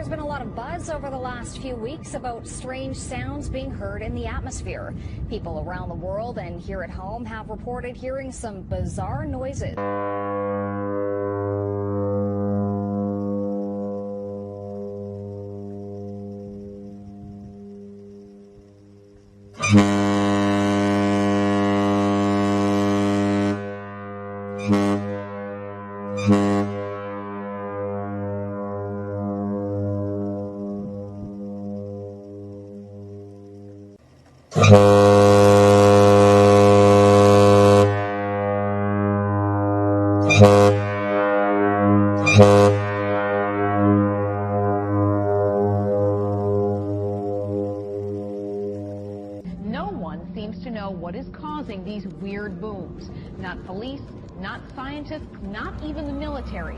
there's been a lot of buzz over the last few weeks about strange sounds being heard in the atmosphere. People around the world and here at home have reported hearing some bizarre noises. No one seems to know what is causing these weird booms. Not police, not scientists, not even the military.